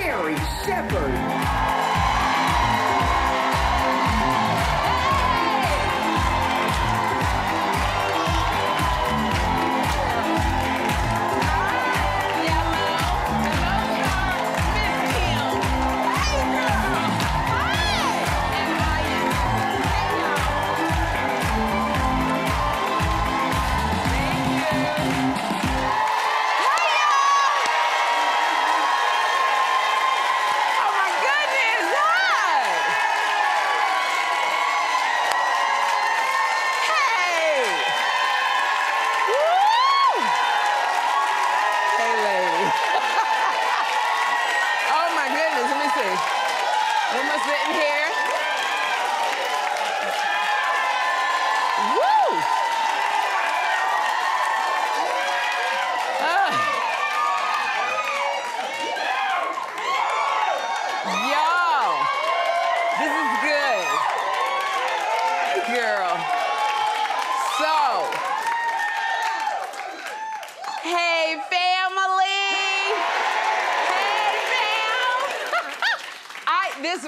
Sherri Shepherd.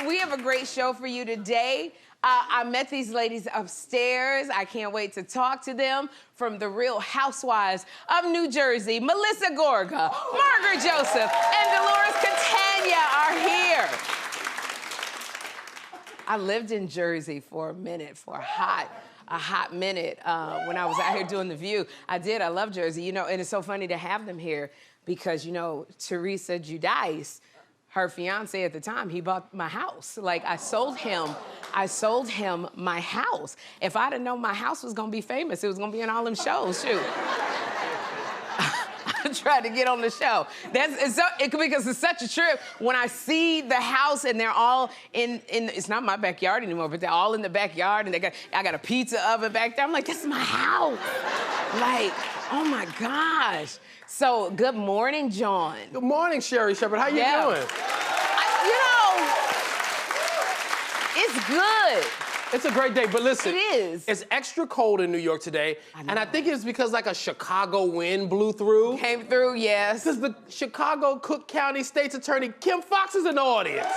We have a great show for you today. I met these ladies upstairs. I can't wait to talk to them. From the Real Housewives of New Jersey, Melissa Gorga, Margaret Joseph, and Dolores Catania are here. I lived in Jersey for a minute, for a hot minute when I was out here doing The View. I did. I love Jersey, you know, and it's so funny to have them here because, you know, Teresa Giudice, her fiance at the time, he bought my house. Like, I sold him my house. If I'd have known my house was gonna be famous, it was gonna be in all them shows, shoot. I tried to get on the show. Because it's such a trip when I see the house and they're all in it's not my backyard anymore, but they're all in the backyard and I got a pizza oven back there. I'm like, this is my house. Like, oh my gosh. So, good morning, John. Good morning, Sherri Shepherd. How you doing? It's good. It's a great day, but listen. It is. It's extra cold in New York today, and I think it's because like a Chicago wind blew through. Came through, yes. Because the Chicago Cook County State's Attorney Kim Foxx is in the audience.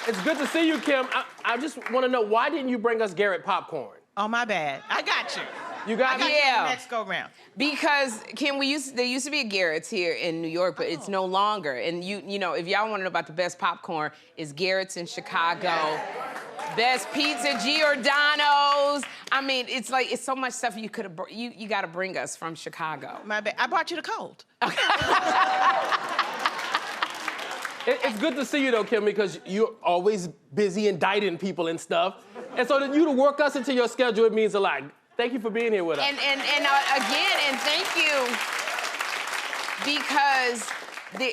It's good to see you, Kim. I just want to know, why didn't you bring us Garrett popcorn? Oh, my bad. I got you. You got me? Yeah. Next go round. Because, Kim, there used to be a Garrett's here in New York, but it's no longer. And you know, if y'all want to know about the best popcorn, it's Garrett's in Chicago. Best pizza, Giordano's. I mean, it's like, it's so much stuff you could have, you got to bring us from Chicago. My bad. I brought you the cold. It's good to see you, though, Kim, because you're always busy indicting people and stuff. And so you to work us into your schedule, it means a lot. Thank you for being here with us. And thank you, because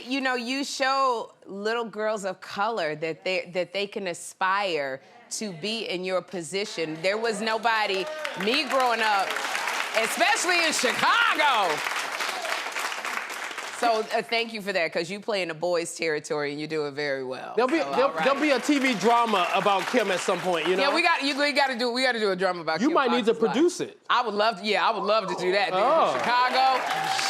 you know, you show little girls of color that they can aspire to be in your position. There was nobody, me growing up, especially in Chicago. So thank you for that, because you play in the boys' territory and you do it very well. There'll be a TV drama about Kim at some point, you know? Yeah, we got to do a drama about Kim. You might need to produce it. I would love to do that. Oh. Chicago,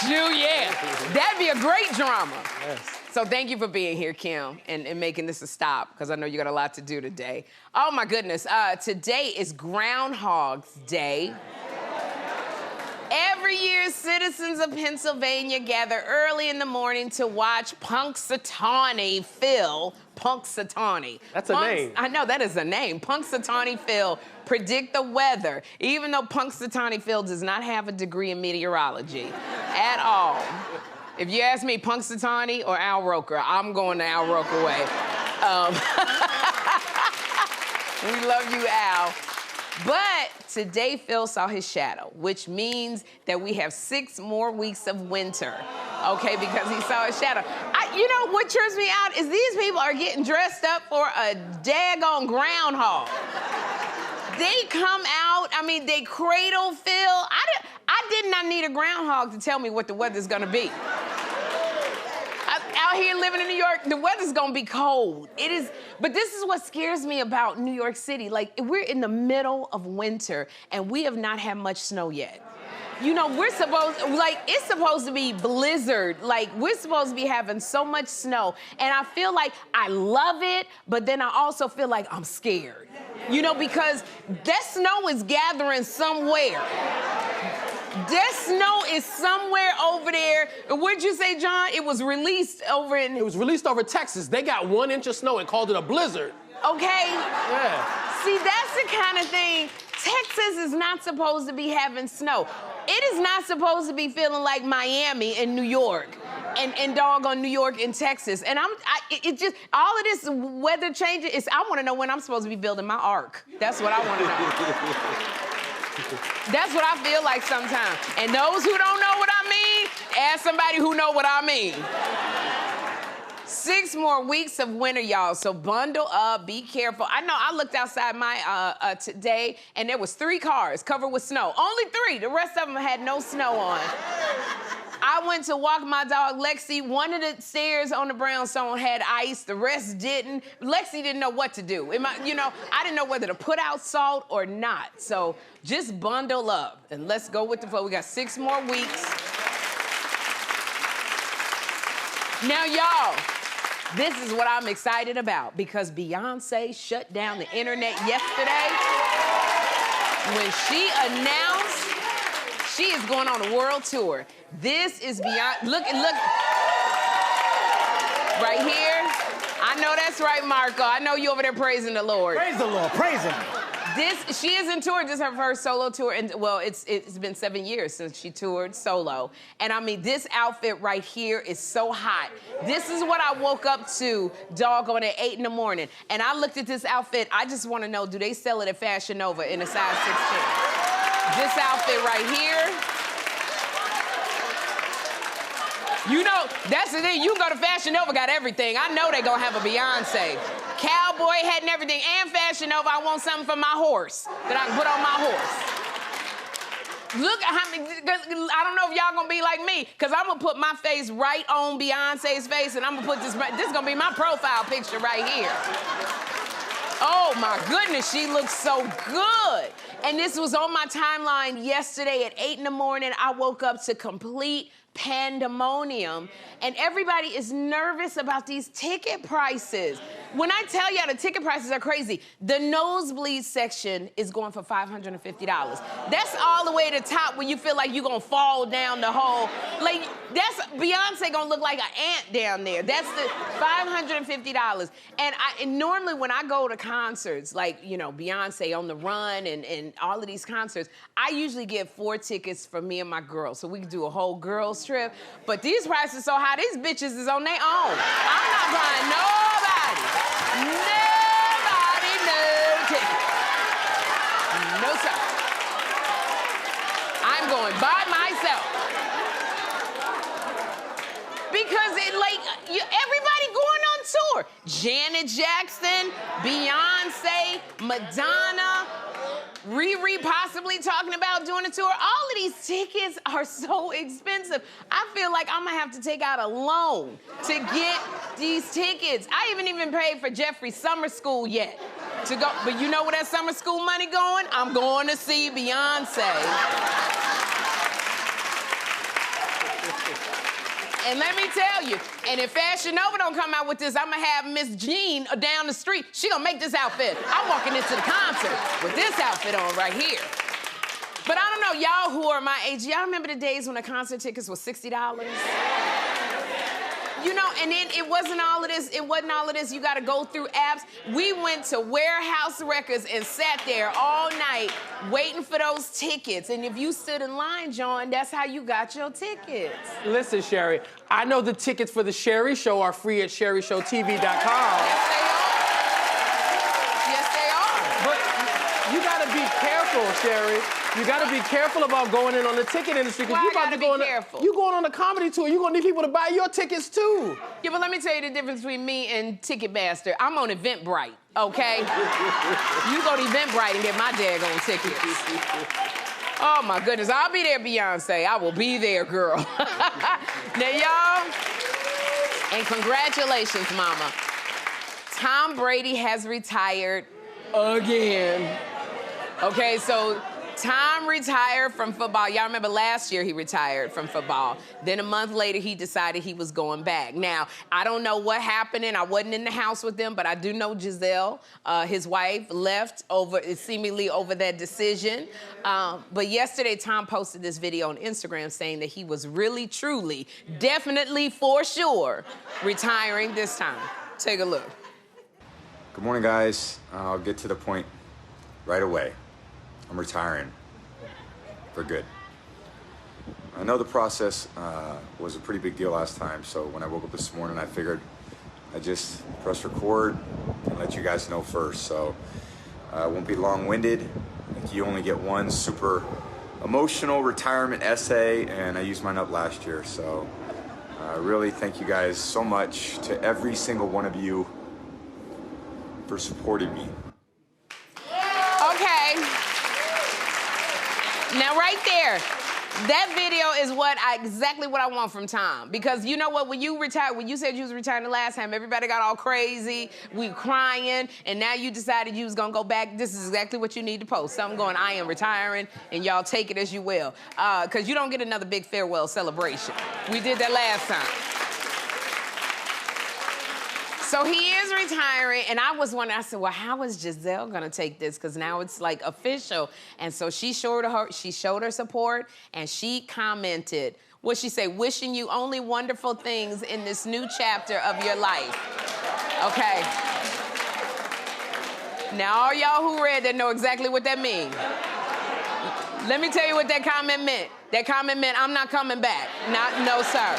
shoot, yeah. That'd be a great drama. Yes. So thank you for being here, Kim, and making this a stop, because I know you got a lot to do today. Oh my goodness, today is Groundhog's Day. Every year, citizens of Pennsylvania gather early in the morning to watch Punxsutawney Phil. Punxsutawney. That's a name. I know, that is a name. Punxsutawney Phil predict the weather, even though Punxsutawney Phil does not have a degree in meteorology at all. If you ask me, Punxsutawney or Al Roker, I'm going the Al Roker way. We love you, Al. But today, Phil saw his shadow, which means that we have 6 more weeks of winter, okay, because he saw his shadow. You know what trips me out is these people are getting dressed up for a daggone groundhog. They come out, I mean, they cradle Phil. I did not need a groundhog to tell me what the weather's gonna be. Out here living in New York, the weather's gonna be cold. It is, but this is what scares me about New York City. Like, we're in the middle of winter and we have not had much snow yet. You know, it's supposed to be blizzard. Like, we're supposed to be having so much snow. And I feel like I love it, but then I also feel like I'm scared. You know, because that snow is gathering somewhere. That snow is somewhere over there. What'd you say, John? It was released over in... It was released over Texas. They got 1 inch of snow and called it a blizzard. Okay? Yeah. See, that's the kind of thing. Texas is not supposed to be having snow. It is not supposed to be feeling like Miami and New York and doggone New York and Texas. And it just, all of this weather changes, I want to know when I'm supposed to be building my ark. That's what I want to know. That's what I feel like sometimes. And those who don't know what I mean, ask somebody who know what I mean. 6 more weeks of winter, y'all, so bundle up, be careful. I know I looked outside my today, and there was 3 cars covered with snow. Only 3, the rest of them had no snow on. I went to walk my dog, Lexi. One of the stairs on the brownstone had ice, the rest didn't. Lexi didn't know what to do. I didn't know whether to put out salt or not. So just bundle up, and let's go with the flow. We got 6 more weeks. Now, y'all, this is what I'm excited about because Beyonce shut down the internet yesterday when she announced she is going on a world tour. This is Beyonce. Look. Right here. I know that's right, Marco. I know you over there praising the Lord. Praise the Lord. Praise him. She is in tour. This is her first solo tour. And, well, it's been 7 years since she toured solo. And, I mean, this outfit right here is so hot. This is what I woke up to, doggone, at 8 in the morning. And I looked at this outfit. I just want to know, do they sell it at Fashion Nova in a size 16? This outfit right here. You know, that's the thing. You go to Fashion Nova, got everything. I know they gonna have a Beyonce. Cowboy hat and everything, and Fashion Nova. I want something for my horse that I can put on my horse. Look at how many, I don't know if y'all gonna be like me, because I'm gonna put my face right on Beyonce's face, and I'm gonna put this is gonna be my profile picture right here. Oh my goodness, she looks so good. And this was on my timeline yesterday at 8 in the morning. I woke up to complete pandemonium, and everybody is nervous about these ticket prices. When I tell y'all the ticket prices are crazy, the nosebleed section is going for $550. That's all the way to the top when you feel like you're gonna fall down the hole. Like, that's Beyonce gonna look like an ant down there. That's the $550. And normally when I go to concerts, like, you know, Beyonce on the Run and all of these concerts, I usually get 4 tickets for me and my girls, so we can do a whole girls trip. But these prices so high, these bitches is on their own. I'm not buying nobody. Nobody, no ticket. No, sir. I'm going by myself. Because everybody going on tour. Janet Jackson, Beyonce, Madonna, Riri possibly talking about doing a tour. All of these tickets are so expensive. I feel like I'm gonna have to take out a loan to get these tickets. I haven't even paid for Jeffrey's summer school yet to go. But you know where that summer school money going? I'm going to see Beyonce. And let me tell you, and if Fashion Nova don't come out with this, I'm gonna have Miss Jean down the street. She gonna make this outfit. I'm walking into the concert with this outfit on right here. But I don't know, y'all who are my age, y'all remember the days when the concert tickets was $60? You know, and then it wasn't all of this, you gotta go through apps. We went to Warehouse Records and sat there all night waiting for those tickets. And if you stood in line, John, that's how you got your tickets. Listen, Sherri, I know the tickets for the Sherri Show are free at sherrishowtv.com. Yes, they are. Yes, they are. But you gotta be careful, Sherri. You gotta be careful about going in on the ticket industry because Why you about I to gotta go be on. careful? You going on a comedy tour? You gonna need people to buy your tickets too. Yeah, but let me tell you the difference between me and Ticketmaster. I'm on Eventbrite, okay? You go to Eventbrite and get my daggone tickets. Oh my goodness, I'll be there, Beyonce. I will be there, girl. Now, y'all, and congratulations, mama. Tom Brady has retired again. Okay, so Tom retired from football. Y'all remember last year he retired from football. Then a month later, he decided he was going back. Now, I don't know what happened, and I wasn't in the house with them, but I do know Giselle, his wife, left seemingly over that decision. But yesterday, Tom posted this video on Instagram saying that he was really, truly, definitely, for sure, retiring this time. Take a look. Good morning, guys. I'll get to the point right away. I'm retiring for good. I know the process was a pretty big deal last time, so when I woke up this morning, I figured I'd just press record and let you guys know first. So I won't be long-winded. I think you only get one super emotional retirement essay, and I used mine up last year. So really thank you guys so much, to every single one of you, for supporting me. Okay. Now, right there, that video is exactly what I want from Tom. Because you know what? When you retired, when you said you was retiring the last time, everybody got all crazy. We crying, and now you decided you was gonna go back. This is exactly what you need to post. Something going, I am retiring, and y'all take it as you will. Because you don't get another big farewell celebration. We did that last time. So he is retiring, and I was wondering, I said, well, how is Giselle gonna take this? Because now it's like official. And so she showed her support, and she commented, what'd she say? Wishing you only wonderful things in this new chapter of your life. Okay. Now, all y'all who read that know exactly what that means. Let me tell you what that comment meant. That comment meant, I'm not coming back. No, sir.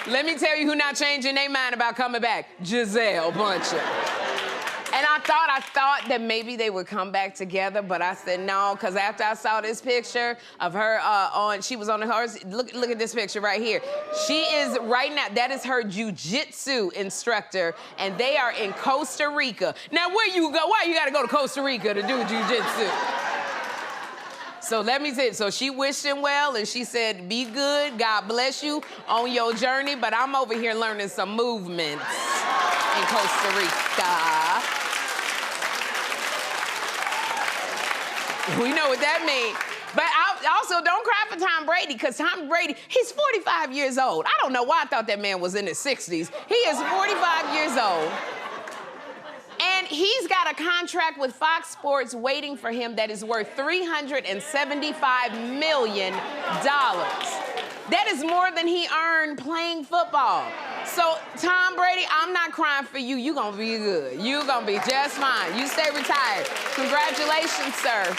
Let me tell you who not changing their mind about coming back. Giselle Bundchen. And I thought that maybe they would come back together, but I said no, because after I saw this picture of her she was on the horse. Look at this picture right here. She is right now, that is her jiu-jitsu instructor, and they are in Costa Rica. Now, where you go? Why you gotta go to Costa Rica to do jiu-jitsu? So let me say, so she wished him well, and she said, be good, God bless you on your journey, but I'm over here learning some movements in Costa Rica. We know what that means. But also, don't cry for Tom Brady, because Tom Brady, he's 45 years old. I don't know why I thought that man was in his 60s. He is 45 years old. And he's got a contract with Fox Sports waiting for him that is worth $375 million. That is more than he earned playing football. So, Tom Brady, I'm not crying for you. You're going to be good. You're going to be just fine. You stay retired. Congratulations, sir.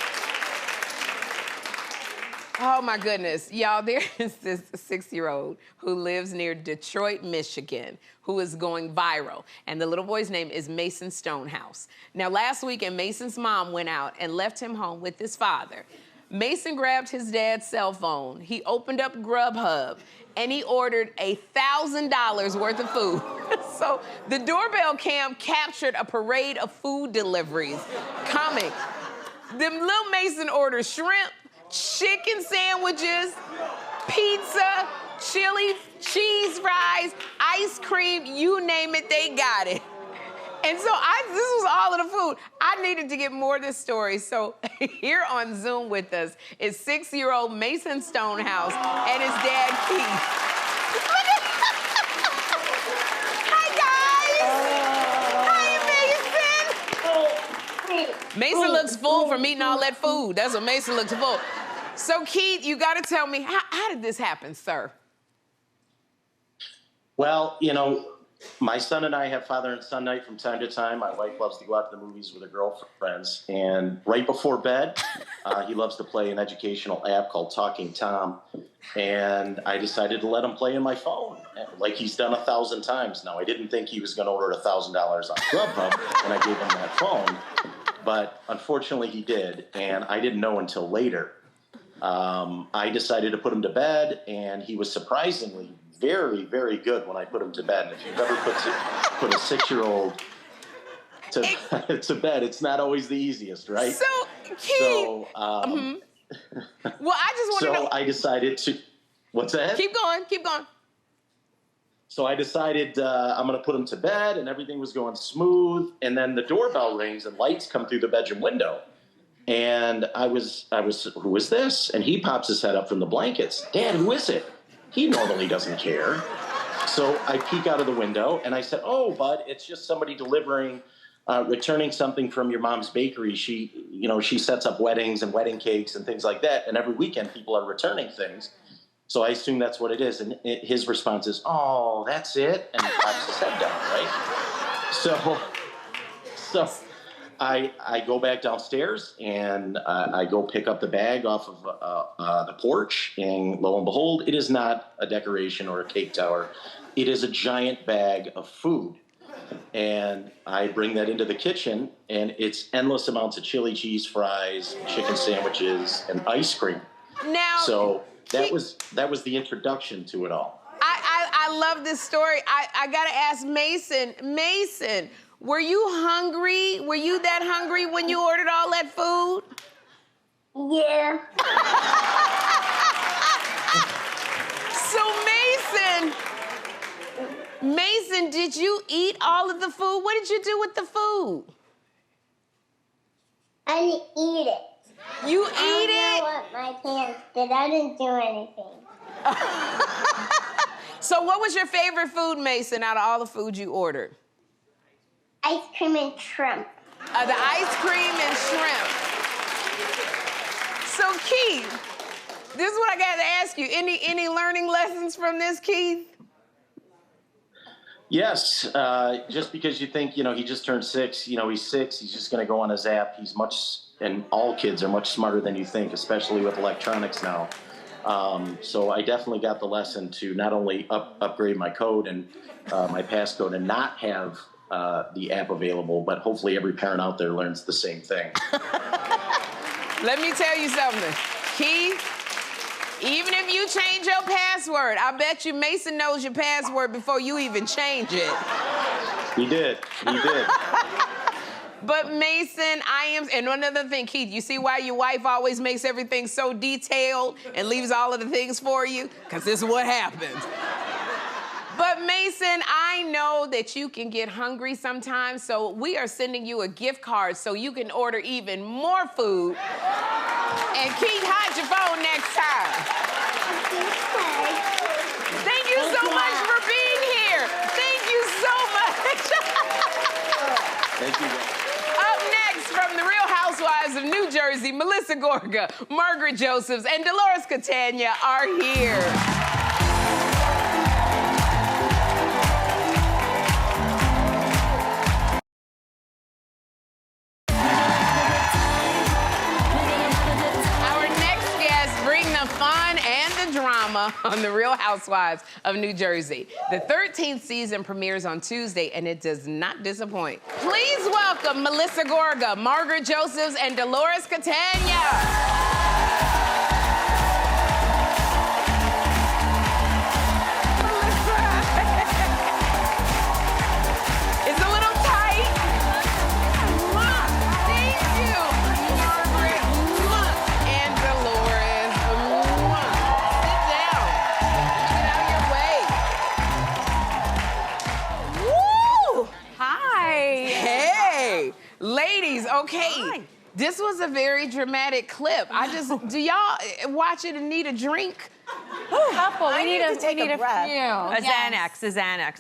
Oh, my goodness. Y'all, there is this 6-year-old who lives near Detroit, Michigan, who is going viral. And the little boy's name is Mason Stonehouse. Now, last weekend, Mason's mom went out and left him home with his father. Mason grabbed his dad's cell phone. He opened up Grubhub, and he ordered $1,000 worth of food. So the doorbell cam captured a parade of food deliveries coming. Them little Mason ordered shrimp, chicken sandwiches, pizza, chili, cheese fries, ice cream, you name it, they got it. And so this was all of the food. I needed to get more of this story. So here on Zoom with us is 6-year-old Mason Stonehouse and his dad, Keith. Mason looks full from eating all that food. That's what Mason looks full. So, Keith, you got to tell me, how did this happen, sir? Well, you know, my son and I have father and son night from time to time. My wife loves to go out to the movies with her girlfriends. And right before bed, he loves to play an educational app called Talking Tom. And I decided to let him play in my phone, like he's done 1,000 times now. I didn't think he was going to order $1,000 on Grubhub when I gave him that phone. But unfortunately, he did. And I didn't know until later. I decided to put him to bed, and he was surprisingly very, very good when I put him to bed. And if you've ever put a 6-year-old to bed, it's not always the easiest, right? So, Keith, well, I just want to know. So I decided to, what's that? Keep going. So I decided I'm going to put him to bed, and everything was going smooth. And then the doorbell rings, and lights come through the bedroom window. And I was, who is this? And he pops his head up from the blankets. Dad, who is it? He normally doesn't care. So I peek out of the window, and I said, oh, bud, it's just somebody delivering, returning something from your mom's bakery. She sets up weddings and wedding cakes and things like that. And every weekend, people are returning things. So I assume that's what it is. And his response is, oh, that's it? And he pops his head down, right? So I go back downstairs, and I go pick up the bag off of the porch, and lo and behold, it is not a decoration or a cake tower. It is a giant bag of food. And I bring that into the kitchen, and it's endless amounts of chili cheese fries, chicken sandwiches, and ice cream. Now, So that was the introduction to it all. I love this story. I gotta ask Mason. Mason, were you hungry? Were you that hungry when you ordered all that food? Yeah. So Mason, did you eat all of the food? What did you do with the food? I didn't eat it. You eat I it? don't know what my parents did. I didn't do anything. So what was your favorite food, Mason, out of all the food you ordered? Ice cream and shrimp. The ice cream and shrimp. So Keith, this is what I got to ask you. Any learning lessons from this, Keith? Yes, just because you think, he just turned 6, he's 6, he's just going to go on his app. And all kids are much smarter than you think, especially with electronics now. So I definitely got the lesson to not only upgrade my code and my passcode and not have the app available, but hopefully every parent out there learns the same thing. Let me tell you something. Keith, even if you change your password, I bet you Mason knows your password before you even change it. He did. But Mason, and one other thing, Keith, you see why your wife always makes everything so detailed and leaves all of the things for you? Because this is what happens. But Mason, I know that you can get hungry sometimes, so we are sending you a gift card so you can order even more food. And Keith, hide your phone next time. Thank you so much for being here. Thank you so much. Thank you, guys. Up next, from the Real Housewives of New Jersey, Melissa Gorga, Margaret Josephs, and Dolores Catania are here. On the Real Housewives of New Jersey. The 13th season premieres on Tuesday, and it does not disappoint. Please welcome Melissa Gorga, Margaret Josephs, and Dolores Catania. Ladies, okay. Hi. This was a very dramatic clip. Do y'all watch it and need a drink? Couple, we need a few. A Xanax, a Xanax.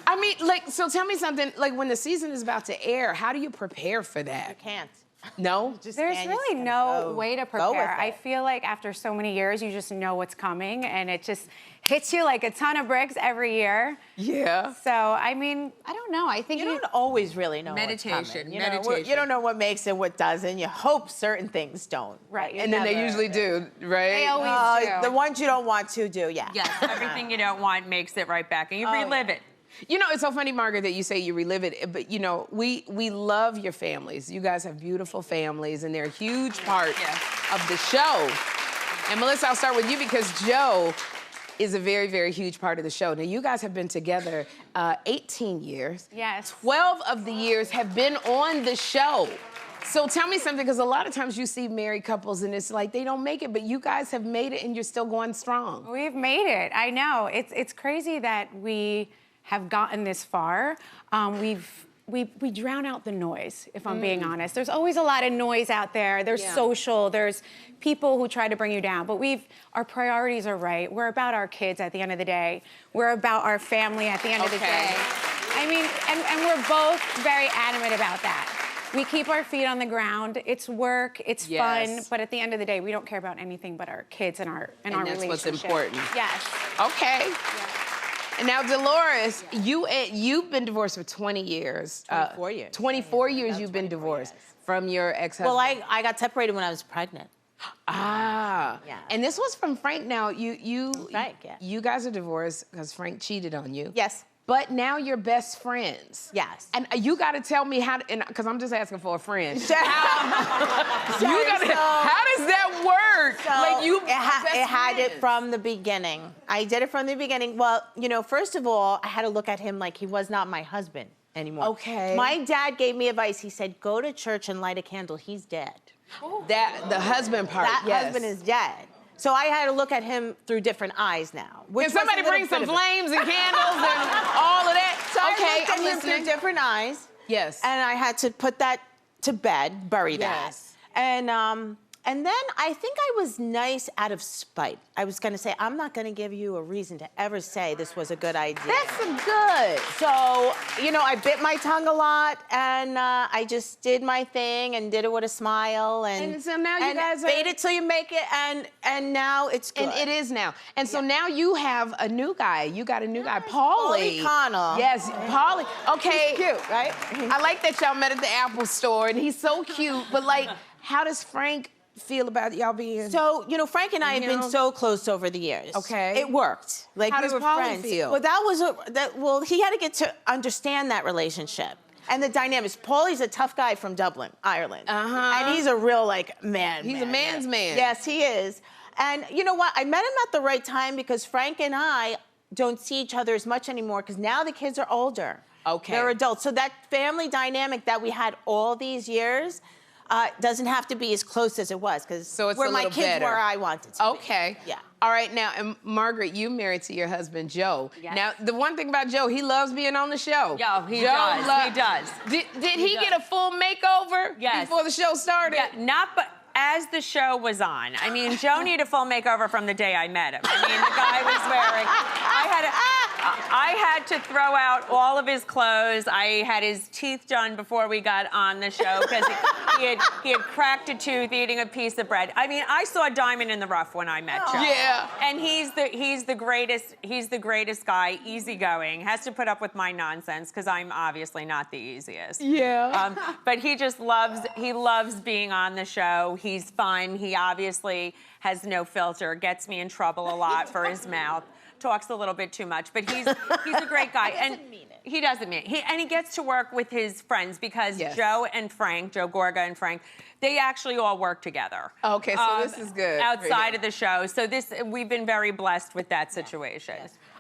I mean, so tell me something, when the season is about to air, how do you prepare for that? You can't. No? There's really no way to prepare. I feel like after so many years, you just know what's coming, and it just hits you like a ton of bricks every year. Yeah. So, I mean, I don't know. I think you don't always really know meditation. What's coming. Meditation. You don't know what makes it, what doesn't. You hope certain things don't. Right. And then they usually do, right? They always do. The ones you don't want to do, yeah. Yes, everything you don't want makes it right back, and you relive it. You know, it's so funny, Margaret, that you say you relive it, but we love your families. You guys have beautiful families, and they're a huge part of the show. And Melissa, I'll start with you because Joe is a very, very huge part of the show. Now, you guys have been together 18 years. Yes. 12 of the years have been on the show. So tell me something, because a lot of times you see married couples and it's like they don't make it, but you guys have made it and you're still going strong. We've made it. I know. It's crazy that we have gotten this far. We drown out the noise, if I'm being honest. There's always a lot of noise out there. There's social, there's people who try to bring you down, but our priorities are right. We're about our kids at the end of the day. We're about our family at the end of the day. I mean, and we're both very adamant about that. We keep our feet on the ground. It's work, it's fun, but at the end of the day, we don't care about anything but our kids and our relationship. And that's what's important. Yes. Okay. Yes. And now, Dolores, you've been divorced for 20 years. 24 years. 24 years you've been divorced from your ex-husband. Well, I got separated when I was pregnant. Ah. Yeah. And this was from Frank. Now, Frank, yeah. You guys are divorced because Frank cheated on you. Yes. But now you're best friends. Yes. And you got to tell me how, because I'm just asking for a friend. How does that work? So like it had it from the beginning. I did it from the beginning. Well, you know, first of all, I had to look at him like he was not my husband anymore. Okay. My dad gave me advice. He said, go to church and light a candle. He's dead. The husband part, That husband is dead. So I had to look at him through different eyes now. Can somebody bring some flames and candles and all of that? So I looked at I'm him listening. through different eyes. Yes. And I had to put that to bed, bury that. Yes. And then I think I was nice out of spite. I was gonna say, I'm not gonna give you a reason to ever say this was a good idea. That's good. So, you know, I bit my tongue a lot, and I just did my thing and did it with a smile. And so now you guys are... fade it till you make it, and now it's good. And it is now. And so now you have a new guy. You got a new guy, Paulie. Paulie Connell. Yes, Paulie. Okay. He's cute, right? I like that y'all met at the Apple store, and he's so cute. But, like, how does Frank feel about y'all being... So, you know, Frank and I have been so close over the years. Okay. It worked. Like, How we does were Paulie friends. feel? Well, he had to get to understand that relationship and the dynamics. Paulie's a tough guy from Dublin, Ireland. And he's a real, like, man. He's a man's man. Yes, he is. And you know what? I met him at the right time because Frank and I don't see each other as much anymore because now the kids are older. Okay. They're adults. So that family dynamic that we had all these years doesn't have to be as close as it was because where my kids were, I wanted to be. Okay. Yeah. All right, now, and Margaret, you married to your husband, Joe. Yes. Now, the one thing about Joe, he loves being on the show. Yeah, he Joe does. He does. Did he get a full makeover before the show started? Yeah, not but as the show was on. I mean, Joe needed a full makeover from the day I met him. I mean, the guy was wearing... I had to throw out all of his clothes. I had his teeth done before we got on the show because he had cracked a tooth eating a piece of bread. I mean, I saw a diamond in the rough when I met Joe. Yeah. And he's the greatest guy, easygoing. Has to put up with my nonsense because I'm obviously not the easiest. Yeah. But he just loves being on the show. He's fun. He obviously has no filter. Gets me in trouble a lot for his mouth. Talks a little bit too much, but he's a great guy. He doesn't mean it. He doesn't mean it. And he gets to work with his friends because Joe and Frank, Joe Gorga and Frank, they actually all work together. Okay, so this is good. Outside of the show. So we've been very blessed with that situation.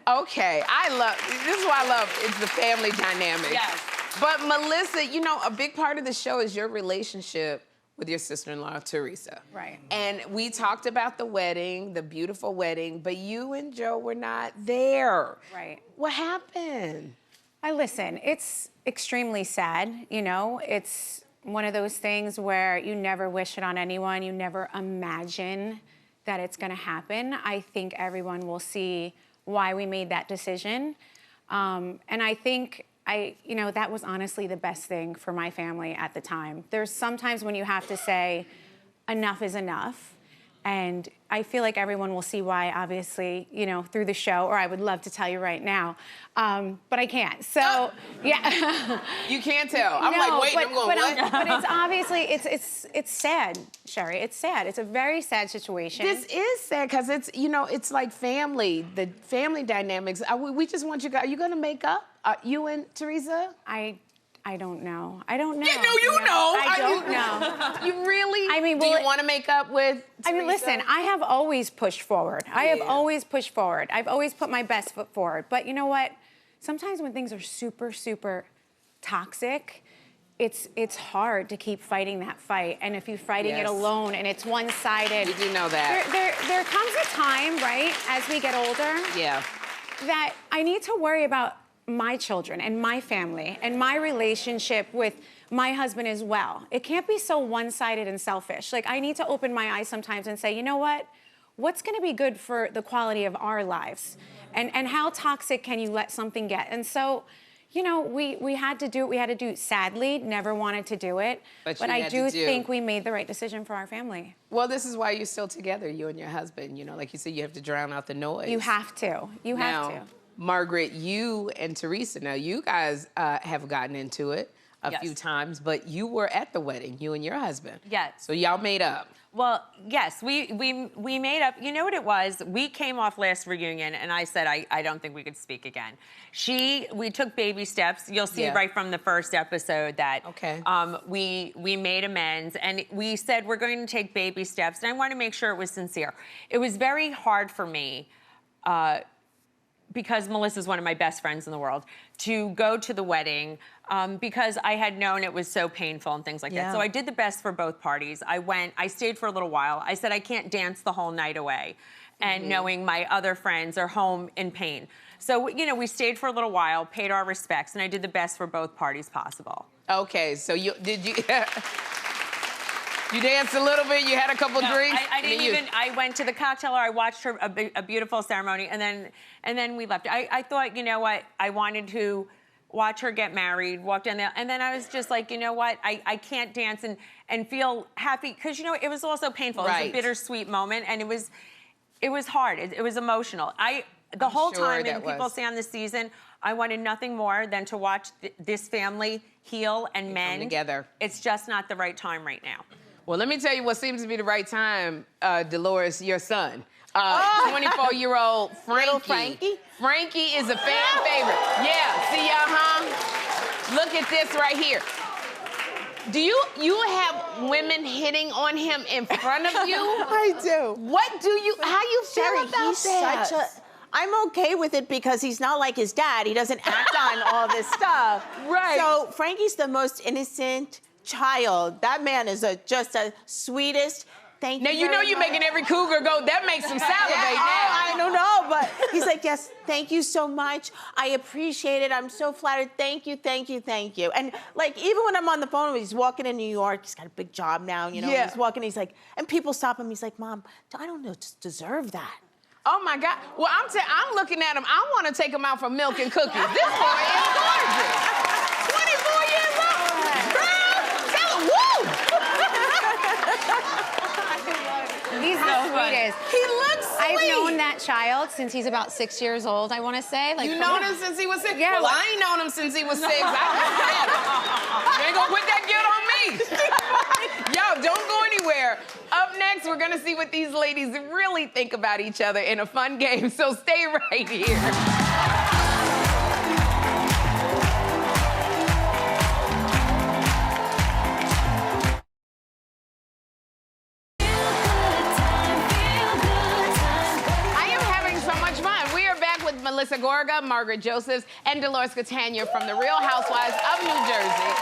Okay, this is what I love, it's the family dynamic. Yes. But Melissa, you know, a big part of the show is your relationship with your sister-in-law, Teresa. Right. And we talked about the wedding, the beautiful wedding, but you and Joe were not there. Right. What happened? Listen, it's extremely sad, you know? It's one of those things where you never wish it on anyone. You never imagine that it's gonna happen. I think everyone will see why we made that decision. And I think you know, that was honestly the best thing for my family at the time. There's sometimes when you have to say, enough is enough. And I feel like everyone will see why, obviously, you know, through the show, or I would love to tell you right now, but I can't. So, yeah. You can't tell. I'm like, wait, I'm going, what? But it's obviously, it's sad, Sherri. It's sad. It's a very sad situation. This is sad because it's, you know, it's like family, the family dynamics. We just want you guys, are you gonna make up? You and Teresa? I don't know. I don't know. Yeah, no, you know. I don't know. You really? I mean, do you want to make up with Teresa? I mean, listen, I have always pushed forward. I have always pushed forward. I've always put my best foot forward. But you know what? Sometimes when things are super, super toxic, it's hard to keep fighting that fight. And if you're fighting it Yes. alone and it's one-sided. You do know that. There comes a time, right, as we get older, Yeah. that I need to worry about my children and my family and my relationship with my husband as well. It can't be so one-sided and selfish. Like, I need to open my eyes sometimes and say, you know what? What's gonna be good for the quality of our lives? And how toxic can you let something get? And so, you know, we had to do it. We had to do it. Sadly, never wanted to do it. But But you I had do to do. think we made the right decision for our family. Well, this is why you're still together, you and your husband. You know, like you said, you have to drown out the noise. You have to. You have Now, to. Margaret, you and Teresa, now you guys have gotten into it a Yes. few times, but you were at the wedding, you and your husband. Yes. So y'all made up. Well, yes, we made up. You know what it was? We came off last reunion, and I said I don't think we could speak again. We took baby steps. You'll see Yeah. right from the first episode that Okay. we made amends, and we said we're going to take baby steps. And I want to make sure it was sincere. It was very hard for me. Because Melissa's one of my best friends in the world, to go to the wedding because I had known it was so painful and things like that. So I did the best for both parties. I stayed for a little while. I said I can't dance the whole night away, and knowing my other friends are home in pain. So, you know, we stayed for a little while, paid our respects, and I did the best for both parties possible. Okay, so you you danced a little bit, you had a couple drinks? I didn't even. I went to the cocktail hour. I watched a beautiful ceremony, and then we left. I thought, you know what? I wanted to watch her get married, walk down there, and then I was just like, you know what? I can't dance and feel happy because, you know, it was also painful. It was a bittersweet moment, and it was hard. It was emotional. The whole time, and people say on this season, I wanted nothing more than to watch this family heal and mend together. It's just not the right time right now. Well, let me tell you what seems to be the right time, Dolores, your son. 24-year-old Frankie. Little Frankie? Frankie is a fan favorite. Yeah, see, look at this right here. Do you have women hitting on him in front of you? I do. How you feel Sherri, about he's that? I'm okay with it because he's not like his dad. He doesn't act on all this stuff. Right. So Frankie's the most innocent child. That man is just the sweetest. Thank you. Now, you know you're making every cougar go, that makes him salivate now. I don't know, but he's like, yes, thank you so much. I appreciate it. I'm so flattered. Thank you, thank you, thank you. And like, even when I'm on the phone, he's walking in New York, he's got a big job now, you know, Yeah. he's walking, he's like, and people stop him, he's like, Mom, I don't know, just deserve that. Oh my God. Well, I'm looking at him. I want to take him out for milk and cookies. This boy is gorgeous. 24 years old. Girl, tell him, woo! He's the sweetest. He looks sweet. I've known that child since he's about 6 years old, I want to say. Like, You known him since he was 6? Yeah, Well, I ain't known him since he was 6. You ain't gonna put that guilt on me. Y'all, don't go anywhere. Up next, we're gonna see what these ladies really think about each other in a fun game, so stay right here. Melissa Gorga, Margaret Josephs, and Dolores Catania from the Real Housewives of New Jersey.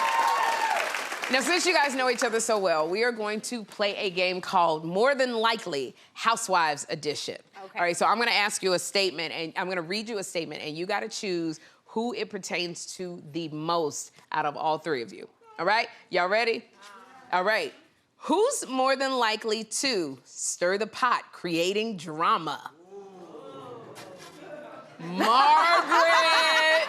Now, since you guys know each other so well, we are going to play a game called More Than Likely Housewives Edition. Okay. All right, so I'm gonna ask you a statement, and I'm gonna read you a statement, and you gotta choose who it pertains to the most out of all three of you. All right, y'all ready? All right. Who's more than likely to stir the pot, creating drama? Margaret!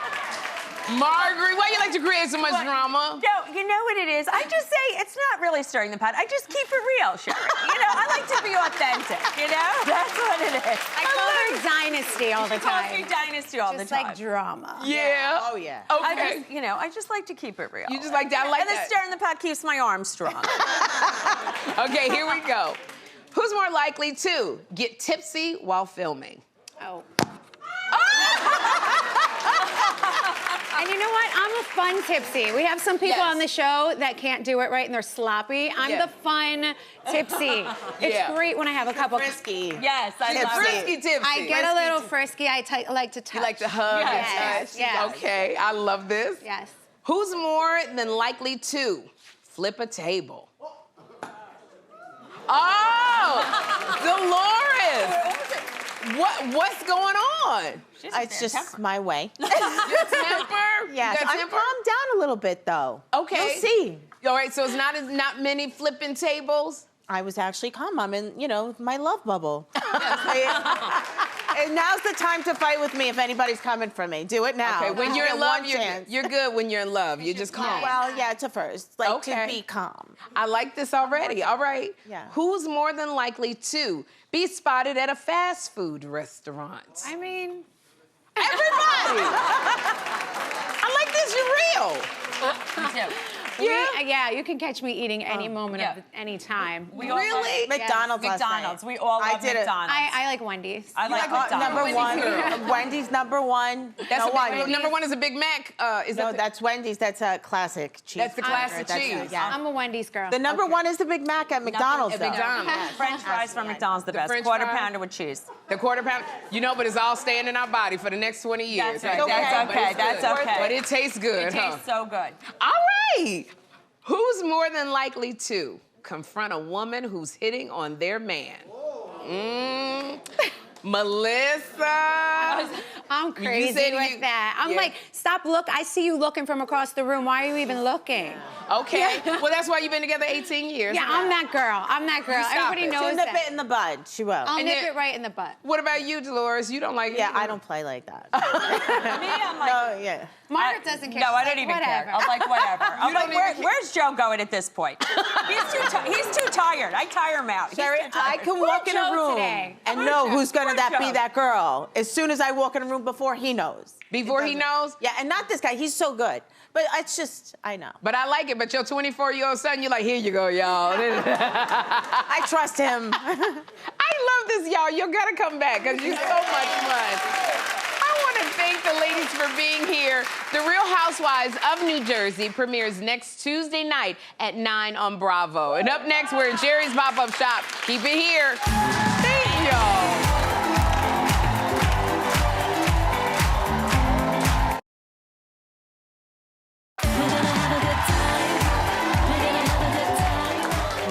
Margaret, why you like to create so much drama? No, you know what it is? I just say it's not really stirring the pot. I just keep it real, Sherri. You know, I like to be authentic, you know? That's what it is. I call her Dynasty all the She calls me time. Dynasty all Just the time. like drama. Yeah. Oh, yeah. Okay. I just like to keep it real. You just like that, I like and that. And the stirring the pot keeps my arms strong. Okay, here we go. Who's more likely to get tipsy while filming? Oh. And you know what? I'm a fun tipsy. We have some people on the show that can't do it right and they're sloppy. I'm the fun tipsy. It's great when I have a couple. Frisky. Yes, I love Frisky it. tipsy. I get a little frisky. I like to touch. You like to hug? Yes. Yes. Okay, I love this. Yes. Who's more than likely to flip a table? Oh, Dolores. What's going on? It's just my way. Your temper? Yes, You got I'm temper? calmed down a little bit though. Okay. You'll see. All right, so it's not many flipping tables? I was actually calm. I'm in, my love bubble. And now's the time to fight with me if anybody's coming for me. Do it now. Okay, when you're in Get love, one you're chance. good when you're in love. You're just calm. Well, yeah, to first. Like, Okay. to be calm. I like this already. All right. Yeah. Who's more than likely to be spotted at a fast food restaurant? I mean, Everybody! I like this, you're real. yeah, you can catch me eating any moment yeah. of any time. We all love Really? McDonald's last night. McDonald's. We all I love did it. McDonald's. I like Wendy's. I like like McDonald's. Number one. girl. Wendy's number one. That's no a one. big, number one is a Big Mac. Is No, that that's Wendy's. That's a classic cheese. That's the classic That's- cheese. Yeah. I'm a Wendy's girl. The number one is the Big Mac at McDonald's, at though. McDonald's. French fries from McDonald's, the best. French Quarter fries? pounder with cheese. the quarter pound? But it's all staying in our body for the next 20 years. That's right. right? That's But okay. it's That's good. okay. But it tastes good, It huh? tastes so good. All right. Who's more than likely to confront a woman who's hitting on their man? Melissa. I'm crazy said with you- that. I'm yeah. like, stop look. I see you looking from across the room. Why are you even looking? Okay. Well, that's why you've been together 18 years. Yeah, I'm that girl. I'm that girl. stop Everybody it. She'll knows nip that. it in the bud. She will. I'll And nip then- it right in the butt. What about you, Dolores? You don't like it? Yeah, I don't play like that. Me, I'm like, Oh, yeah. Margaret doesn't care. no, I She's don't like, even care. whatever. I'm like, whatever. I'm don't like, even where's Joe going at this point? He's too tired. I tire him out. He's Sherri, too tired. I can Where's walk in a Joe room today? and Where's know Joe? who's gonna Where's be Joe? that girl. As soon as I walk in a room before he knows. Before he knows? Yeah, and not this guy. He's so good. But it's just, I know. But I like it. But your 24-year-old son, you're like, here you go, y'all. I trust him. I love this, y'all. You gotta come back because you're so much fun. I want to thank the ladies for being here. The Real Housewives of New Jersey premieres next Tuesday night at 9 on Bravo. And up next, we're in Sherri's pop-up shop. Keep it here. Thank y'all.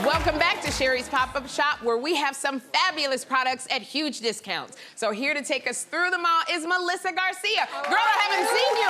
Welcome back to Sherri's Pop-Up Shop, where we have some fabulous products at huge discounts. So here to take us through them all is Melissa Garcia. Girl, I haven't seen you.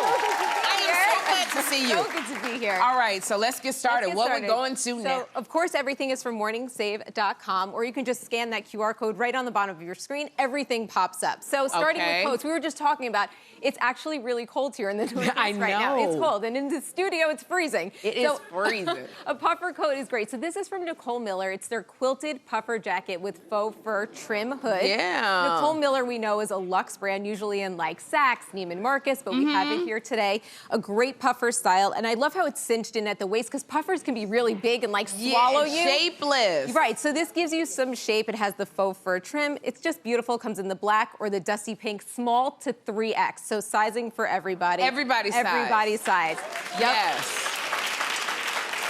I am so glad to see you. So good to be here. All right, so let's get started. Let's get What started. we're going to So, now? of course, everything is from morningsave.com, or you can just scan that QR code right on the bottom of your screen. Everything pops up. So starting Okay. with coats, we were just talking about, it's actually really cold here in the Northeast I right now. It's know. cold, and in the studio, it's freezing. It is freezing. A puffer coat is great. So this is from Nicole Miller. It's their quilted puffer jacket with faux fur trim hood. Yeah. Nicole Miller, we know, is a luxe brand, usually in like Saks, Neiman Marcus, but we have it here today. A great puffer style, and I love how it's cinched in at the waist, because puffers can be really big and like swallow Yeah, you. shapeless. Right, so this gives you some shape. It has the faux fur trim. It's just beautiful. Comes in the black or the dusty pink, small to 3X. So sizing for everybody. Everybody's size. Everybody's size. Yep. Yes.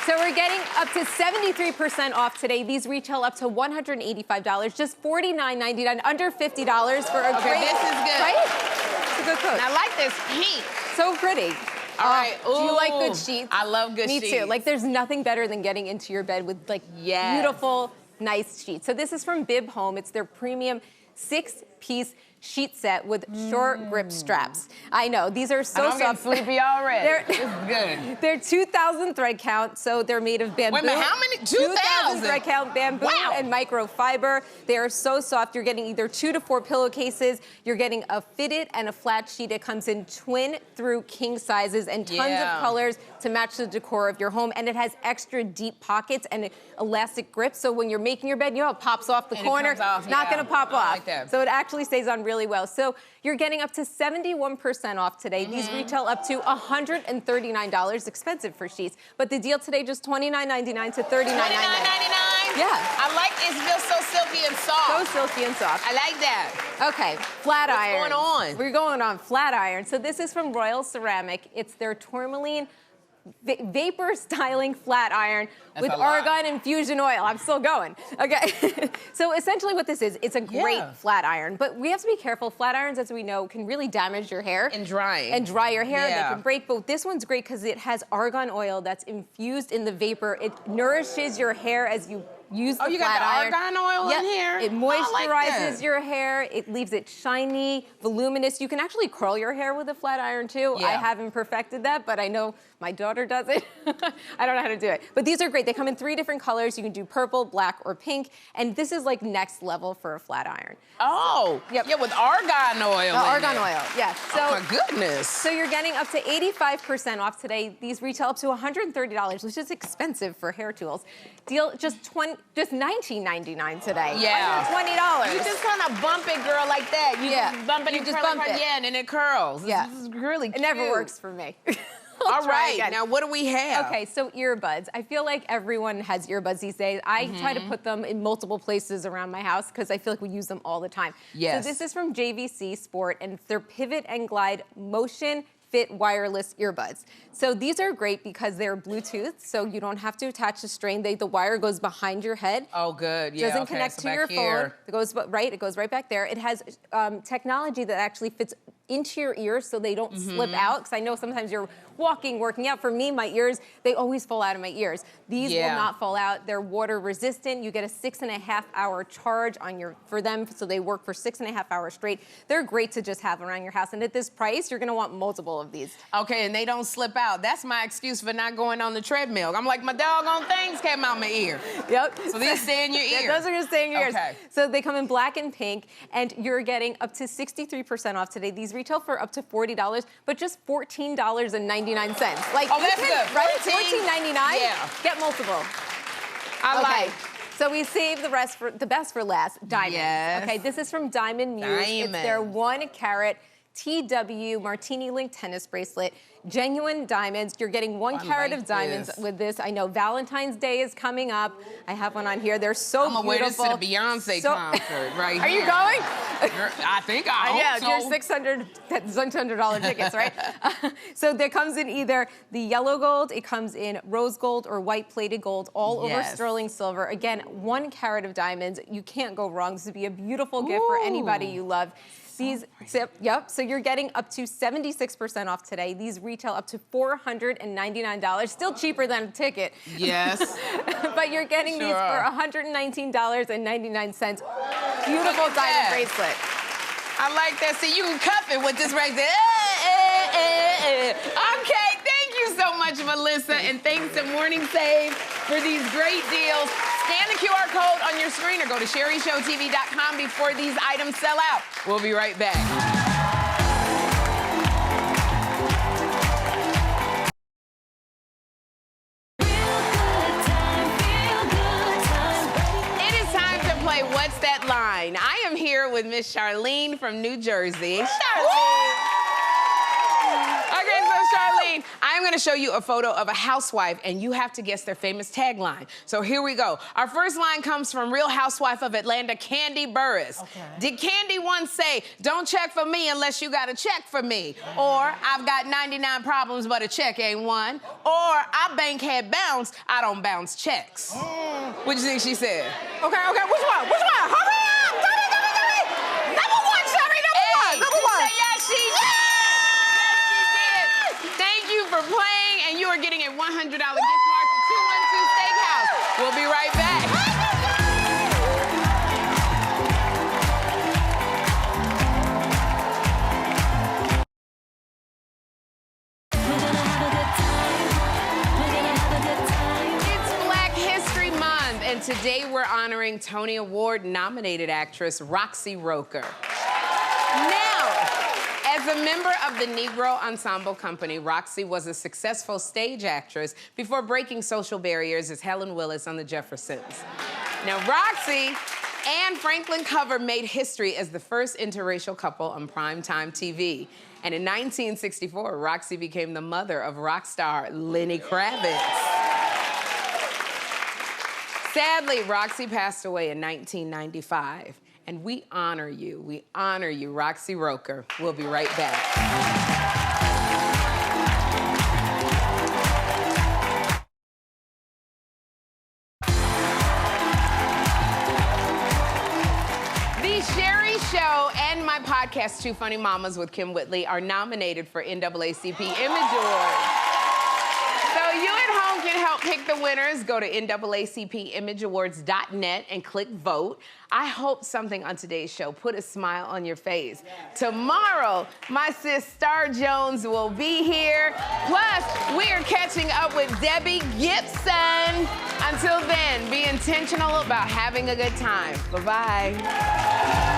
So we're getting up to 73% off today. These retail up to $185, just $49.99, under $50 for a great. this is good. Right? It's a good coat. I like this pink. So pretty. All right. Do you like Ooh, good sheets? I love good Me sheets. too. Like, there's nothing better than getting into your bed with like Yes. beautiful, nice sheets. So this is from Bib Home. It's their premium 6-piece sheet set with short grip straps. I know, these are so I'm getting soft. sleepy already. They're, This is good. they're 2,000 thread count, so they're made of bamboo. Wait a minute, how many? 2,000 thread count bamboo Wow. and microfiber. They are so soft. You're getting either 2 to 4 pillowcases. You're getting a fitted and a flat sheet. It comes in twin through king sizes and tons Yeah. of colors to match the decor of your home. And it has extra deep pockets and elastic grip. So when you're making your bed, you know, it pops off the And it corner. comes off, Not yeah. gonna pop I off. like that. So it actually stays on really well. So you're getting up to 71% off today. These retail up to $139, expensive for sheets. But the deal today, just $29.99 to $39.99. $29.99? Yeah. I like it. It feels so silky and soft. So silky and soft. I like that. Okay, flat iron. going on? We're going on flat iron. So this is from Royal Ceramic. It's their tourmaline vapor styling flat iron with a lot. argan infusion oil. I'm still going. Okay. So essentially what this is, it's a great flat iron, but we have to be careful. Flat irons, as we know, can really damage your hair. And drying. And dry your hair. Yeah. They can break, but this one's great because it has argan oil that's infused in the vapor. It nourishes your hair as you use the you flat got the iron. argan oil in here? It I moisturizes like that. your hair. It leaves it shiny, voluminous. You can actually curl your hair with a flat iron too. Yeah. I haven't perfected that, but I know my daughter does it. I don't know how to do it. But these are great. They come in 3 different colors. You can do purple, black, or pink. And this is like next level for a flat iron. Oh, Yep. yeah, with argan oil. Argan oil, yes. So, Oh my goodness. So you're getting up to 85% off today. These retail up to $130, which is expensive for hair tools. Deal just $19.99 today. Yeah. $20. You just kind of bump it, girl, like that. You Yeah. just bump it You and just curl bump it. Yeah, and it curls. Yeah. This is really cute. It never works for me. All Try right, again. now what do we have? Okay, so earbuds. I feel like everyone has earbuds these days. I try Mm-hmm. to put them in multiple places around my house because I feel like we use them all the time. Yes. So this is from JVC Sport, and they're Pivot and Glide Motion Fit wireless earbuds. So these are great because they're Bluetooth, so you don't have to attach a string. The wire goes behind your head. Oh, good. Yeah. Doesn't okay, connect so to back your here. phone. It goes right back there. It has technology that actually fits into your ears so they don't slip out. Because I know sometimes you're walking, working out. For me, my ears, they always fall out of my ears. These will not fall out. They're water resistant. You get a 6.5-hour charge for them, so they work for 6.5 hours straight. They're great to just have around your house. And at this price, you're gonna want multiple of these. Okay, and they don't slip out. That's my excuse for not going on the treadmill. I'm like, my doggone things came out my ear. Yep. So these stay in your ear. Yeah, those are gonna stay in your Okay. ears. So they come in black and pink, and you're getting up to 63% off today. These retail for up to $40, but just $14.99. Like, Oh, you that's can, good. right? 14? $14.99. Yeah. Get multiple. I like. So we saved the best for last. Diamonds. Yes. Okay, this is from Diamond Muse. It's their Diamonds. 1-carat TW Martini Link tennis bracelet. Genuine diamonds. You're getting 1 carat like of diamonds this. with this. I know Valentine's Day is coming up. I have one on here. They're so I'm gonna wear this beautiful. to the Beyonce So- concert right Are here. you going? I think I hope Yeah, so. your $600 tickets, right? So there comes in either the yellow gold, it comes in rose gold or white plated gold, all over Yes. sterling silver. Again, 1 carat of diamonds. You can't go wrong. This would be a beautiful gift for anybody you love. These, so you're getting up to 76% off today. These retail up to $499, still cheaper than a ticket. Yes. But you're getting these for $119.99. Beautiful Look at diamond that. bracelet. I like that. See, you can cuff it with this right there. Okay, thank you so much, Melissa, and thanks to Morning Save for these great deals. Scan the QR code on your screen or go to SherriShowTV.com before these items sell out. We'll be right back. It is time to play What's That Line? I am here with Miss Charlene from New Jersey. Charlene! Okay, so Charlene, I'm gonna show you a photo of a housewife and you have to guess their famous tagline. So here we go. Our first line comes from Real Housewife of Atlanta, Candy Burris. Okay. Did Candy once say, don't check for me unless you got a check for me? Or, I've got 99 problems but a check ain't one? Or, I bankhead bounce, I don't bounce checks. What do you think she said? Okay, which one? Hurry up! Number one, Sherri, number one. Yes, she did. Thank you for playing, and you are getting a $100 gift card to 212 Steakhouse. We'll be right back. It's Black History Month, and today we're honoring Tony Award-nominated actress Roxy Roker. Now, as a member of the Negro Ensemble Company, Roxy was a successful stage actress before breaking social barriers as Helen Willis on The Jeffersons. Now, Roxy and Franklin Cover made history as the first interracial couple on primetime TV. And in 1964, Roxy became the mother of rock star Lenny Kravitz. Sadly, Roxy passed away in 1995. And we honor you, Roxy Roker. We'll be right back. The Sherri Show and my podcast, Two Funny Mamas with Kim Whitley, are nominated for NAACP Image Awards. So you at home can help pick the winners. Go to NAACPimageawards.net and click vote. I hope something on today's show put a smile on your face. Tomorrow, my sis Star Jones will be here. Plus, we are catching up with Debbie Gibson. Until then, be intentional about having a good time. Bye-bye.